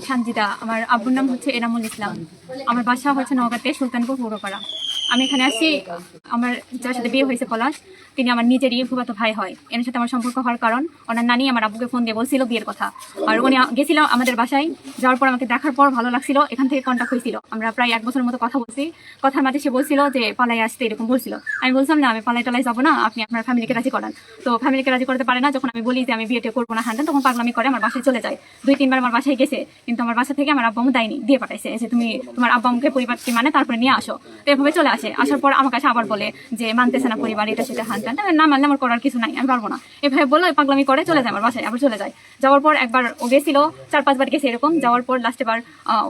সানজিদা, আমার আব্বুর নাম হচ্ছে এনামুল ইসলাম। আমার বাসা হচ্ছে নওগাঁতে সুলতানপুর পৌরপাড়া। আমি এখানে আসি, আমার যার সাথে বিয়ে হয়েছে পলাশ, তিনি আমার নিজেরই ফুফাতো ভাই হয়। এর সাথে আমার সম্পর্ক হওয়ার কারণ ওনার নানি আমার আব্বুকে ফোন দিয়ে বলছিল বিয়ের কথা। আর উনি গেছিল আমাদের বাসায়, যাওয়ার পর আমাকে দেখার পর ভালো লাগছিল, এখান থেকে কন্ট্যাক্ট হয়েছিল। আমরা প্রায় 1 বছরের মতো কথা বলছি। কথার মাঝে সে বলছিল যে পালাই আসতে, এরকম বলছিল। আমি বলছিলাম না, আমি পালাই টালাই যাবো না, আপনি আপনার ফ্যামিলিকে রাজি করান। তো ফ্যামিলিকে রাজি করতে পারে না। যখন আমি বলি যে আমি বিয়েটা করবো না হ্যান, তখন পাগলামি করে আমার বাসায় চলে যায়। 2-3 বার আমার বাসায় গেছে, কিন্তু আমার বাসা থেকে আমার আব্বা আম্মু দেয়নি, দিয়ে পাঠাইছে যে তুমি তোমার আব্বা আম্মুকে পরিবারকে মানে তারপরে নিয়ে আসো। তো এভাবে চলে আসে। আসার পর আমার কাছে আবার বলে যে মানতেছে না পরিবার, এটা সেটা হ্যান ত্যান। না মানলে আমার করার কিছু নাই, আমি পারবো না। এভাবে বললো, পাগলামি করে চলে যায় আমার বাসায়, আবার চলে যায়। যাওয়ার পর একবার ও গেছিল, 4-5 বার গেছে এরকম। যাওয়ার পর লাস্টে বার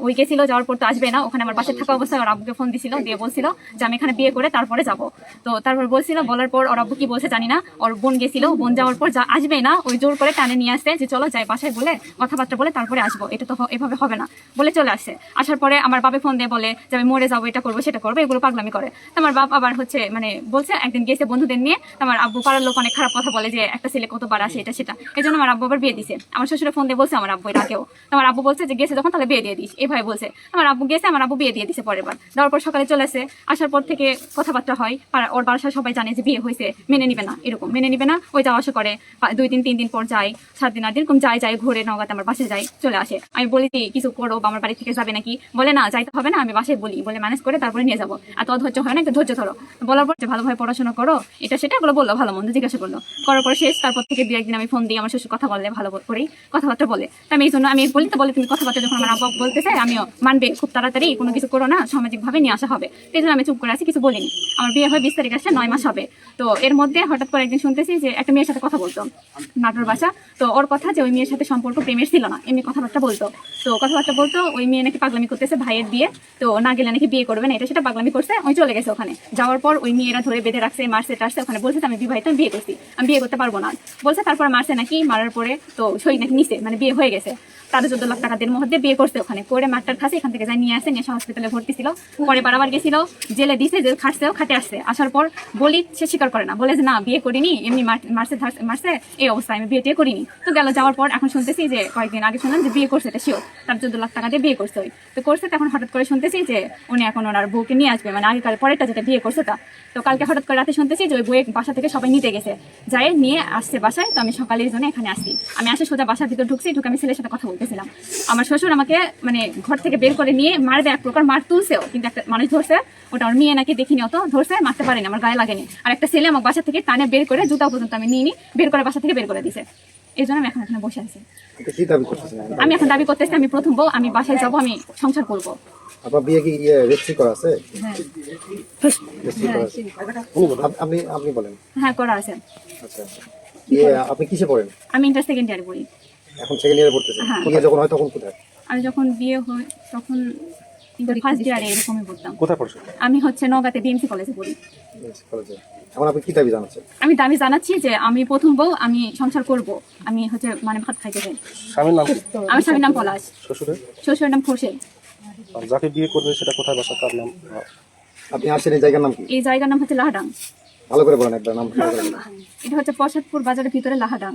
ওই গেছিল, যাওয়ার পর তো আসবে না। ওখানে আমার বাসায় থাকা অবস্থায় ওর আব্বুকে ফোন দিছিল, দিয়ে বলছিল যে আমি এখানে বিয়ে করে তারপরে যাবো। তো তারপর বলছিল, বলার পর ওর আব্বু কি বলছে জানি না, ওর বোন গেছিল, বোন যাওয়ার পর যা আসবে না, ওই জোর করে টানে নিয়ে আসছে যে চলো যাই বাসায়, বলে কথাবার্তা বলে তারপরে আসবো, এটা তো এভাবে হবে না বলে চলে আসছে। আসার পরে আমার বাবা ফোন দিয়ে বলে যে আমি মরে যাবো, এটা করবো সেটা করবো, এগুলো পাগলামি করে। তো আমার বাপ আবার হচ্ছে মানে বলছে একদিন গেছে বন্ধুদের নিয়ে, আমার আব্বু পাড়ার লোক অনেক খারাপ কথা বলে যে একটা ছেলে কতবার আসে, এটা সেটা। এই জন্য আমার আব্বু আবার বিয়ে দিছে। আমার শ্বশুরে ফোন দিয়ে বলছে আমার আব্বু এর আগেও, আমার আব্বু বলছে যে গেছে যখন তাহলে বিয়ে দিয়ে দিস, এভাবে বলছে। আমার আব্বু গেছে, আমার আব্বু বিয়ে দিয়ে দিছে পরের বার। দেওয়ার পর সকালে চলে আসে, আসার পর থেকে কথাবার্তা হয়। ওর বাসায় সবাই জানে যে বিয়ে হয়েছে, মেনে নিবে না, এরকম মেনে নিবে না। ওই যাওয়া আসা করে, 2-3 দিন পর যায়, 7 দিন 8 দিন কম যায় ঘুরে নওগাঁতে আমার বাসায় যায়, চলে আসে। আমি বলি কিছু করো বা আমার বাড়ি থেকে যাবে নাকি, বলে না যাইতে হবে না, আমি বাসায় বলি, বলে ম্যানেজ করে তারপরে নিয়ে যাবো। আর তো ধৈর্য হয় না, একটু ধৈর্য ধরো। বলার পর যে ভালোভাবে পড়াশোনা করো, এটা সেটা এগুলো বললো, ভালো মন্দ জিজ্ঞাসা করলো। করার পর শেষ, তারপর থেকে 2-1 দিন আমি ফোন দিই, আমার শ্বশুর কথা বললে ভালো করেই কথাবার্তা বলে। আমি এই জন্য আমি বলি, তো বলে তুমি কথাবার্তা যখন আমার আব্বা বলতে চাই, আমিও মানবে খুব তাড়াতাড়ি, কোনো কিছু করো না, সামাজিক ভাবে নিয়ে আসা হবে। সেই জন্য আমি চুপ করে আছি, কিছু বলিনি। আমার বিয়ে হয় 20 তারিখ আসছে, 9 মাস হবে। তো এর মধ্যে হঠাৎ করে একদিন শুনতেছি যে একটা মেয়ের সাথে কথা বলতো, নাটোর বাসা। তো ওর কথা যে ওই মেয়ের সাথে সম্পর্ক প্রেমের ছিল না, এমনি কথাবার্তা বলতো। তো কথাবার্তা বলতো, ওই মেয়ে নাকি পাগলামি করতেছে ভাইয়ের বিয়ে, তো না গেলে নাকি বিয়ে করবে না, এটা সেটা পাগলামি করছে। ওই চলে গেছে ওখানে। যাওয়ার পর ওই মেয়েরা ধরে বেঁধে রাখছে, মারছে টারছে। ওখানে বলছে আমি বিবাহিত, আমি বিয়ে করছি, আমি বিয়ে করতে পারবো না বলছে। তারপর মারছে নাকি, মারার পরে তো সই নাকি নিছে, মানে বিয়ে হয়ে গেছে। 13-14 লাখ টাকা দেড় মধ্যে বিয়ে করছে ওখানে করে, মারটার খাসে এখান থেকে যাই নিয়ে আসে, নিয়ে হসপিটালে ভর্তি ছিল। পরে বারবার গেছিল, জেলে দিছে, জেল খাটছেও, খাটে আসছে। আসার পর বলি, সে স্বীকার করে না, বলে যে না বিয়ে করিনি, এমনি মারছে এই অবস্থায়, আমি বিয়ে করিনি। তো গেল, যাওয়ার পর এখন শুনতেছি যে কয়েকদিন আগে শুনলাম যে বিয়ে করছে, এটা শিওর, তার 14 লাখ টাকা দিয়ে বিয়ে করছে। ওই তো করছে, তখন হঠাৎ করে শুনতেছি যে উনি এখন ওনার বউকে নিয়ে আসবে, মানে আগেকার পরেরটা যেটা বিয়ে করছে তা। তো কালকে হঠাৎ করে রাতে শুনতেছি যে ওই বউয়ের বাসা থেকে সবাই নিতে গেছে, যাই নিয়ে আসছে বাসায়। তো আমি সকালের জন্য এখানে আসি। আমি আসে সোজা বাসার ভিতর ঢুকছি, ঢুকে আমি ছেলের সাথে কথা বলতেছিলাম। আমার শ্বশুর আমাকে মানে ঘর থেকে বের করে নিয়ে মারবে, এক প্রকার মার তুলছেও, কিন্তু একটা মানুষ ধরছে, ওটা আমার মেয়ে নাকি দেখিনি, অত ধরছে, মারতে পারেনি, আমার গায়ে লাগেনি। আর একটা ছেলে আমার বাসা থেকে টানে বের করে, জুতা পর্যন্ত আমি নিয়ে বের করে বাসা থেকে বের করে দিছে। এই জন্য আমি এখন এখানে বসে আছি। আমি এখন দাবি করতেছি আমি প্রথম বউ, আমি বাসায় যাবো, আমি সংসার করবো। আপনার বিয়ে কি রেজিস্ট্রি করা আছে? আপনি বলেন। হ্যাঁ, করা আছে। আচ্ছা, আপনি কিসে পড়েন? আমি ইন্টার সেকেন্ড ইয়ারে পড়ি। এখন সেকেন্ড ইয়ারে পড়তেছেন? বিয়ে যখন হয় তখন কোথায়? আমি যখন বিয়ে হয় তখন ফার্স্ট ইয়ারে এরকমই পড়তাম। কোথায় পড়ছো? আমি হচ্ছে নওগাঁতে বিএমসি কলেজে পড়ি। কলেজে। এখন আপনি কি দাবি জানাচ্ছেন? আমি দাবি জানাচ্ছি যে আমি প্রথম বউ, আমি সংসার করব, আমি হচ্ছে মানে ভাত খাইতে চাই। স্বামীর নাম? আমার স্বামীর নাম পলাশ। শ্বশুরের নাম খোরশেদ। যাকে বিয়ে করবে সেটা কোথায় বাসা, কার নাম? আপনি আসেন এই জায়গার নাম কি? এই জায়গার নাম হচ্ছে লাহাডাং। ভালো করে বলেন একবার নাম। এটা হচ্ছে প্রসাদপুর বাজারের ভিতরে লাহাডাং।